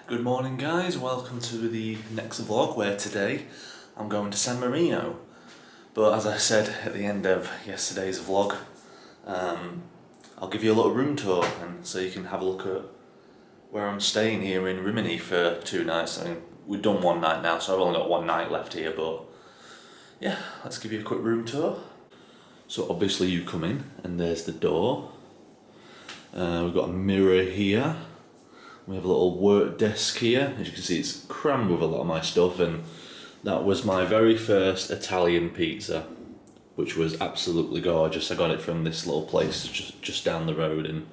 Good morning guys, welcome to the next vlog where today I'm going to San Marino. But as I said at the end of yesterday's vlog, I'll give you a little room tour and so you can have a look at where I'm staying here in Rimini for 2 nights. I mean, we've done 1 night now, so I've only got 1 night left here, but yeah, let's give you a quick room tour. So obviously you come in and there's the door. We've got a mirror here. We have a little work desk here. As you can see, it's crammed with a lot of my stuff, and that was my very first Italian pizza, which was absolutely gorgeous. I got it from this little place just down the road, and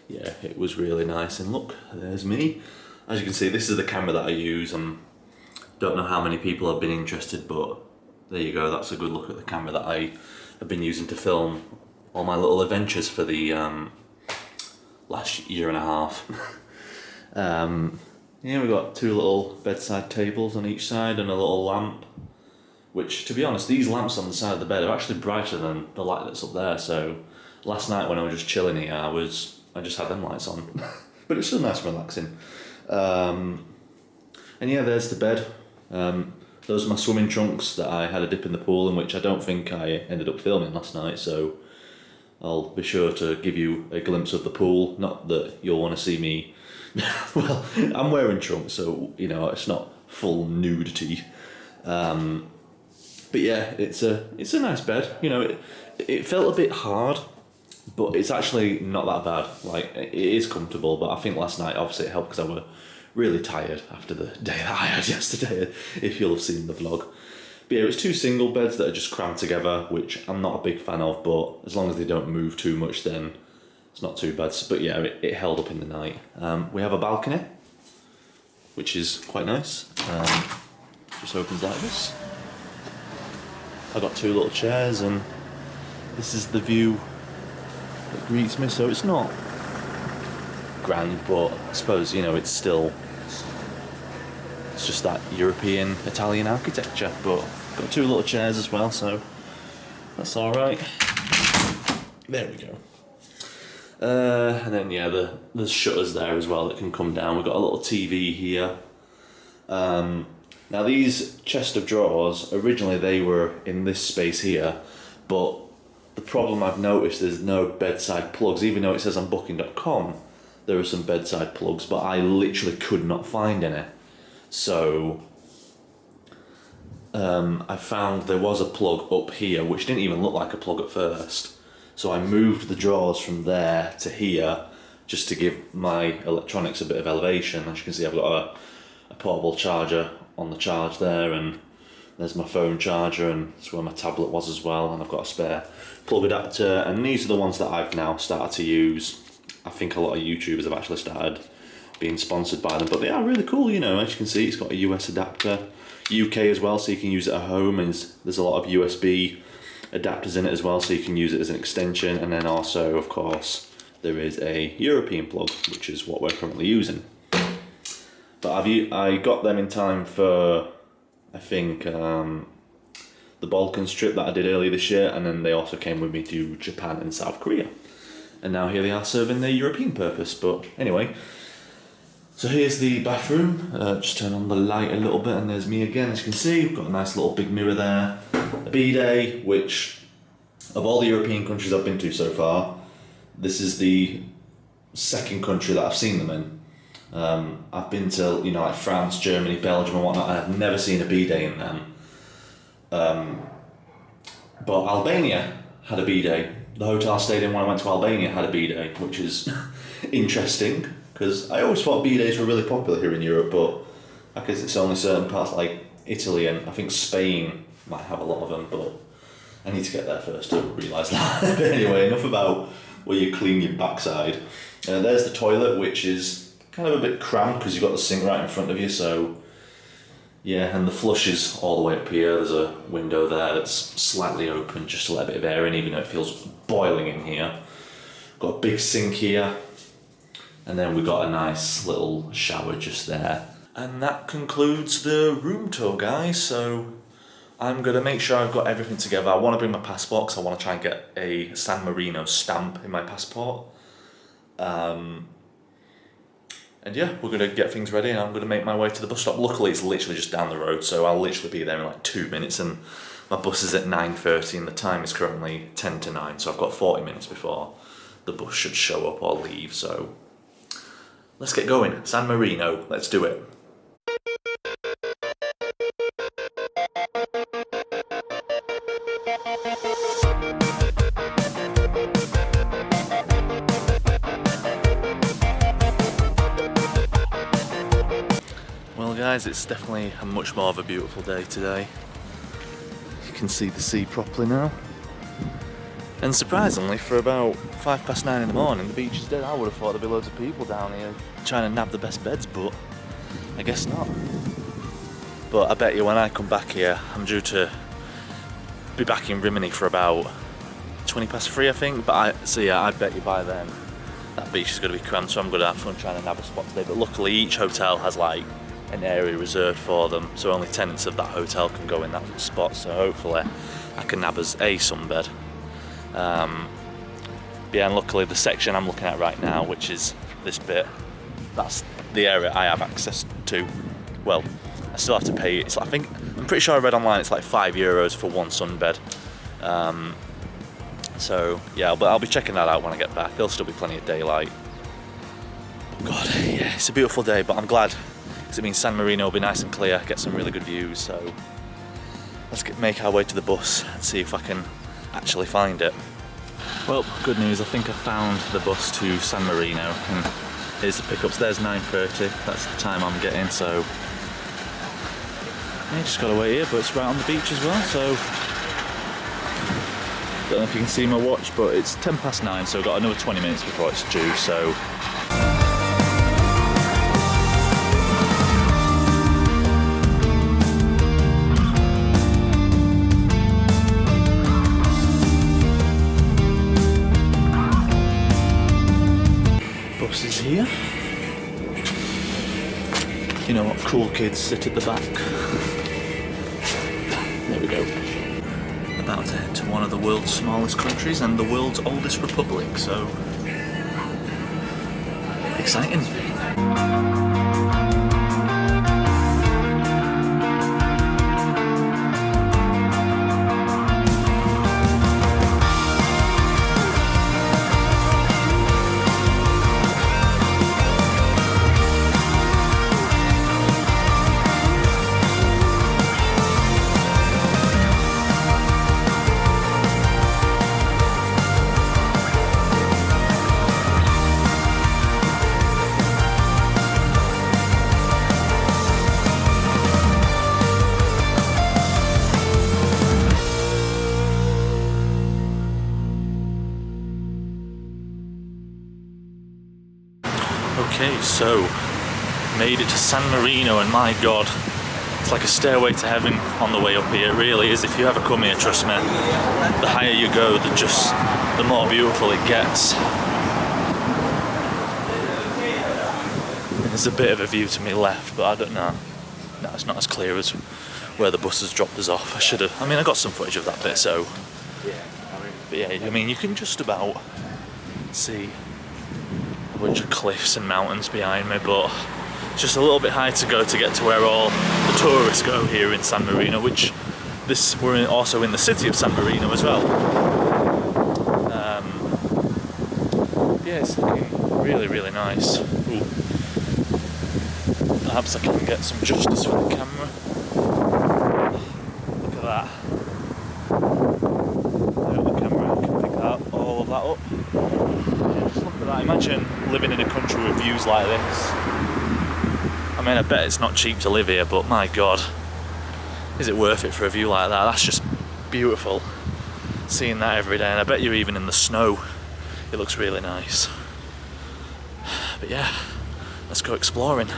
yeah, it was really nice. And look, there's me. As you can see, this is the camera that I use. Don't know how many people have been interested, but there you go. That's a good look at the camera that I have been using to film all my little adventures for the last year and a half. Yeah, we've got 2 little bedside tables on each side and a little lamp, which, to be honest, these lamps on the side of the bed are actually brighter than the light that's up there. So last night when I was just chilling here, I just had them lights on. But it's still nice and relaxing. And yeah, there's the bed. Those are my swimming trunks that I had a dip in the pool in, which I don't think I ended up filming last night, so I'll be sure to give you a glimpse of the pool. Not that you'll want to see me. Well, I'm wearing trunks, so you know it's not full nudity. But yeah, it's a nice bed. You know, it felt a bit hard, but it's actually not that bad. Like, it is comfortable, but I think last night obviously it helped because I was really tired after the day that I had yesterday, if you'll have seen the vlog. But yeah, it's 2 single beds that are just crammed together, which I'm not a big fan of, but as long as they don't move too much, then it's not too bad. But yeah, it held up in the night. We have a balcony, which is quite nice. Just opens like this. I've got 2 little chairs, and this is the view that greets me. So it's not grand, but I suppose, you know, it's just that European Italian architecture. But got 2 little chairs as well, so that's all right. There we go. And then yeah, there's shutters there as well that can come down. We've got a little TV here. Now these chest of drawers, originally they were in this space here, but the problem I've noticed is no bedside plugs. Even though it says on booking.com there are some bedside plugs, but I literally could not find any. So I found there was a plug up here, which didn't even look like a plug at first. So I moved the drawers from there to here just to give my electronics a bit of elevation. As you can see, I've got a portable charger on the charge there, and there's my phone charger, and that's where my tablet was as well, and I've got a spare plug adapter, and these are the ones that I've now started to use. I think a lot of YouTubers have actually started being sponsored by them, but they are really cool, you know. As you can see, it's got a US adapter, UK as well, so you can use it at home, and there's a lot of USB adapters in it as well, so you can use it as an extension. And then also, of course, there is a European plug, which is what we're currently using. But I got them in time for, I think, the Balkans trip that I did earlier this year, and then they also came with me to Japan and South Korea. And now here they are serving their European purpose. But anyway, so here's the bathroom. Just turn on the light a little bit, and there's me again. As you can see, we've got a nice little big mirror there. A bidet, which of all the European countries I've been to so far, this is the 2nd country that I've seen them in. I've been to, you know, like France, Germany, Belgium and whatnot, and I've never seen a bidet in them. But Albania had a bidet. The hotel I stayed in when I went to Albania had a bidet, which is interesting, because I always thought bidets were really popular here in Europe, but I guess it's only certain parts like Italy, and I think Spain might have a lot of them, but I need to get there first to realise that. But anyway, enough about where you clean your backside. There's the toilet, which is kind of a bit cramped because you've got the sink right in front of you, so yeah, and the flush is all the way up here. There's a window there that's slightly open just to let a bit of air in, even though it feels boiling in here. Got a big sink here, and then we've got a nice little shower just there. And that concludes the room tour, guys. So I'm going to make sure I've got everything together. I want to bring my passport because I want to try and get a San Marino stamp in my passport. And And yeah, we're going to get things ready and I'm going to make my way to the bus stop. Luckily, it's literally just down the road, so I'll literally be there in like 2 minutes, and my bus is at 9:30 and the time is currently 10 to 9, so I've got 40 minutes before the bus should show up or leave, so let's get going. San Marino, let's do it. Well guys, it's definitely a much more of a beautiful day today. You can see the sea properly now. And surprisingly, for about 9:05 in the morning, the beach is dead. I would have thought there'd be loads of people down here trying to nab the best beds, but I guess not. But I bet you when I come back here, I'm due to be back in Rimini for about 3:20, I think. But I bet you by then that beach is going to be crammed, so I'm going to have fun trying to nab a spot today. But luckily, each hotel has like an area reserved for them, so only tenants of that hotel can go in that spot. So hopefully, I can nab us a sunbed. Yeah, and luckily the section I'm looking at right now, which is this bit, that's the area I have access to. Well, I still have to pay. I'm pretty sure I read online it's like €5 for one sunbed. So yeah, but I'll be checking that out when I get back. There'll still be plenty of daylight. God, yeah, it's a beautiful day, but I'm glad because it means San Marino will be nice and clear, get some really good views. So let's make our way to the bus and see if I can actually find it. Well, good news, I think I found the bus to San Marino, and here's the pickups. There's 9:30, that's the time I'm getting, so yeah, just gotta wait here, but it's right on the beach as well, so don't know if you can see my watch, but it's 9:10, so I've got another 20 minutes before it's due, so is here. You know what, cool kids sit at the back. There we go. About to head to one of the world's smallest countries and the world's oldest republic, so exciting. Okay, so made it to San Marino, and my god, it's like a stairway to heaven on the way up here. It really is. If you ever come here, trust me, the higher you go, the more beautiful it gets. There's a bit of a view to my left, but I don't know. No, it's not as clear as where the bus has dropped us off. I got some footage of that bit, so. But yeah, I mean, you can just about see a bunch of cliffs and mountains behind me, but it's just a little bit high to go to get to where all the tourists go here in San Marino, which we're also in the city of San Marino as well. Yeah, it's looking really, really nice. Ooh. Perhaps I can get some justice for the camera. Look at that. There the camera can pick all of that up. Yeah, just look at that. Imagine living in a country with views like this. I mean, I bet it's not cheap to live here, but my god, is it worth it for a view like that? That's just beautiful. Seeing that every day, and I bet you're even in the snow. It looks really nice. But yeah, let's go exploring.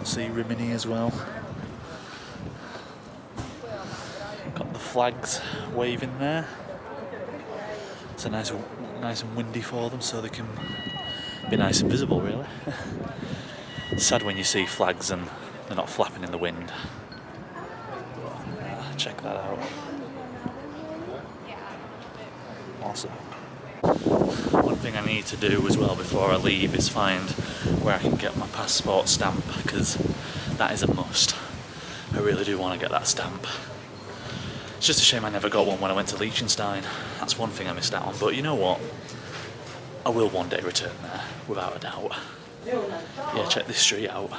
See Rimini as well. Got the flags waving there. It's a nice and windy for them, so they can be nice and visible. Really. Sad when you see flags and they're not flapping in the wind. Check that out. Awesome. One thing I need to do as well before I leave is find where I can get my passport stamp, because that is a must. I really do want to get that stamp. It's just a shame I never got one when I went to Liechtenstein. That's one thing I missed out on, but you know what? I will one day return there, without a doubt. Yeah, check this street out.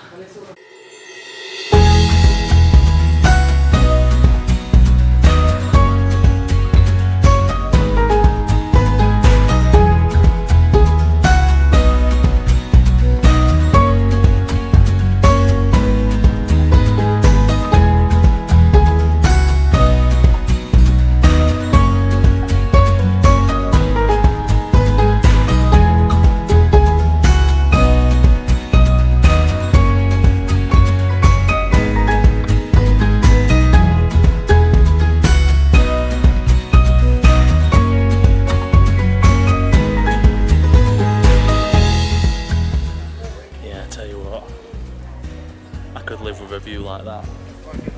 View like that,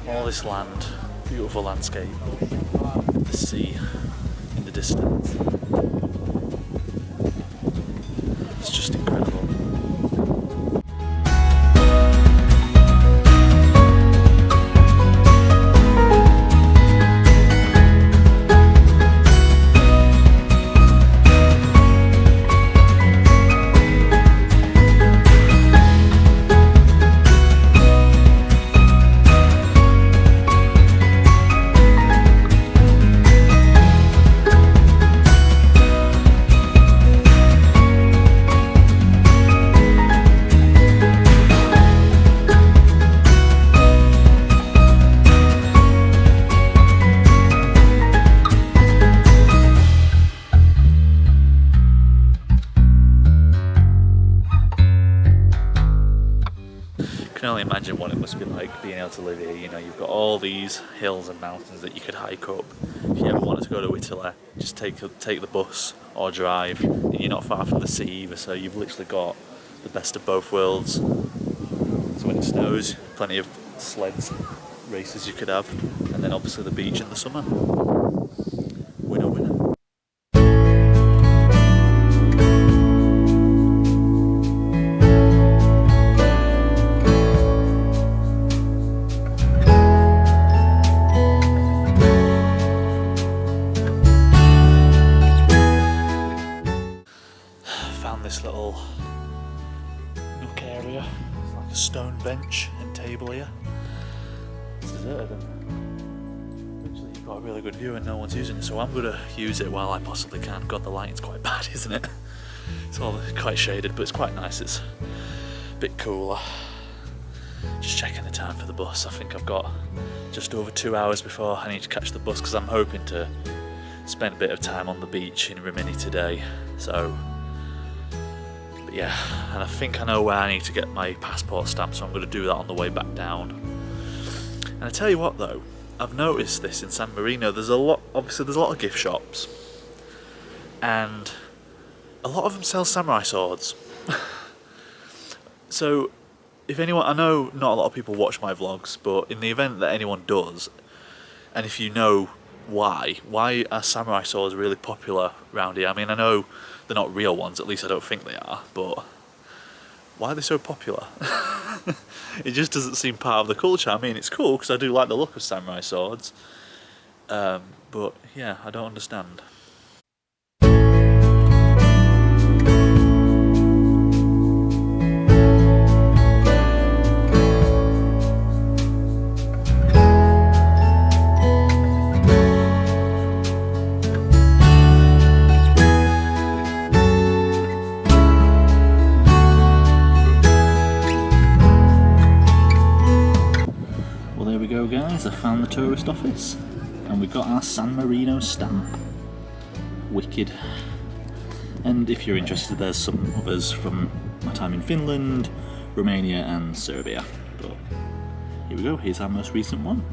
all this land, beautiful landscape, the sea in the distance. It's just incredible. I can only imagine what it must be like being able to live here. You know, you've got all these hills and mountains that you could hike up. If you ever wanted to go to Italy, just take the bus or drive, and you're not far from the sea either, so you've literally got the best of both worlds. So when it snows, plenty of sleds races you could have, and then obviously the beach in the summer. Winner, winner. This little nook area, it's like a stone bench and table here. It's deserted and literally you've got a really good view and no one's using it, so I'm going to use it while I possibly can. God, the lighting's quite bad, isn't it? It's all quite shaded, but it's quite nice. It's a bit cooler. Just checking the time for the bus. I think I've got just over 2 hours before I need to catch the bus, because I'm hoping to spend a bit of time on the beach in Rimini today. So yeah, and I think I know where I need to get my passport stamp, so I'm going to do that on the way back down. And I tell you what though, I've noticed this in San Marino, there's a lot of gift shops, and a lot of them sell samurai swords. So if anyone, I know not a lot of people watch my vlogs, but in the event that anyone does, and if you know why are samurai swords really popular around here? I mean, I know they're not real ones, at least I don't think they are, but why are they so popular? It just doesn't seem part of the culture. I mean, it's cool because I do like the look of samurai swords, but yeah, I don't understand. guys, I found the tourist office and we got our San Marino stamp. Wicked. And if you're interested, there's some others from my time in Finland, Romania and Serbia. But here we go, here's our most recent one.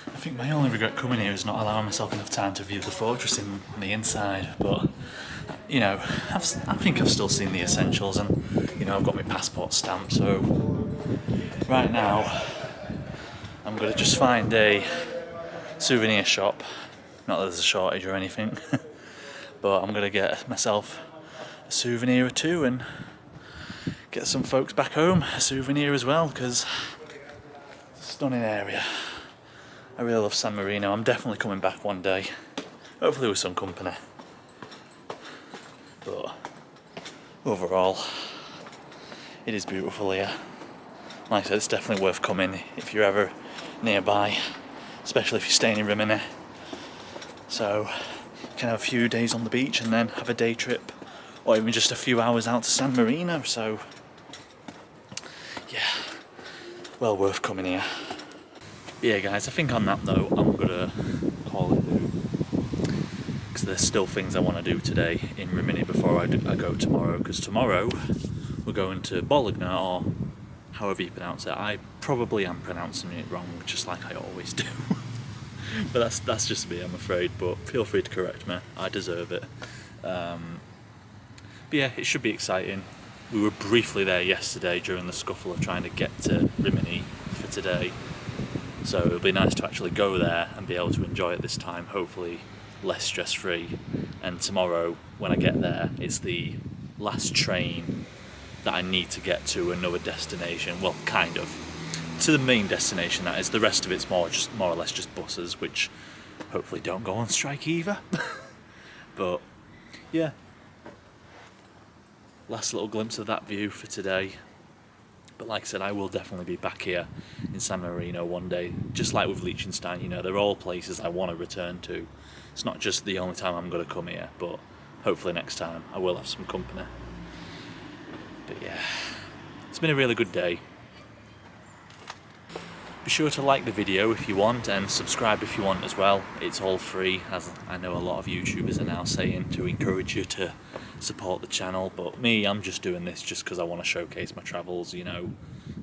I think my only regret coming here is not allowing myself enough time to view the fortress in the inside, but you know, I think I've still seen the essentials, and you know, I've got my passport stamp, so right now I'm gonna just find a souvenir shop, not that there's a shortage or anything, but I'm gonna get myself a souvenir or two and get some folks back home a souvenir as well, because it's a stunning area. I really love San Marino. I'm definitely coming back one day, hopefully with some company. But overall, it is beautiful here. Like I said, it's definitely worth coming if you're ever nearby, especially if you're staying in Rimini. So you can have a few days on the beach and then have a day trip, or even just a few hours out to San Marino. So yeah, well worth coming here. Yeah guys, I think on that note I'm gonna call it new, because there's still things I want to do today in Rimini before I go tomorrow, because tomorrow we're going to Bologna, or however you pronounce it. I probably am pronouncing it wrong, just like I always do. But that's just me, I'm afraid, but feel free to correct me, I deserve it. But yeah, it should be exciting. We were briefly there yesterday during the scuffle of trying to get to Rimini for today. So it'll be nice to actually go there and be able to enjoy it this time, hopefully less stress-free. And tomorrow, when I get there, it's the last train that I need to get to another destination. Well, kind of. To the main destination, that is. The rest of it's more or less just buses, which hopefully don't go on strike either. But yeah. Last little glimpse of that view for today. But like I said, I will definitely be back here in San Marino one day. Just like with Liechtenstein, you know, they're all places I want to return to. It's not just the only time I'm going to come here, but hopefully next time I will have some company. But yeah, it's been a really good day. Be sure to like the video if you want, and subscribe if you want as well. It's all free, as I know a lot of YouTubers are now saying, to encourage you to support the channel. But me, I'm just doing this just because I want to showcase my travels. You know,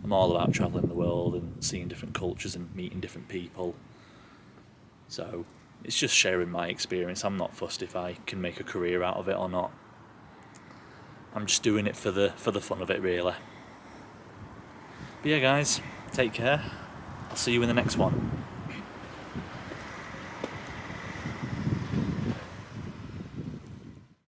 I'm all about travelling the world and seeing different cultures and meeting different people. So it's just sharing my experience. I'm not fussed if I can make a career out of it or not. I'm just doing it for the fun of it, really. But yeah guys, take care. I'll see you in the next one.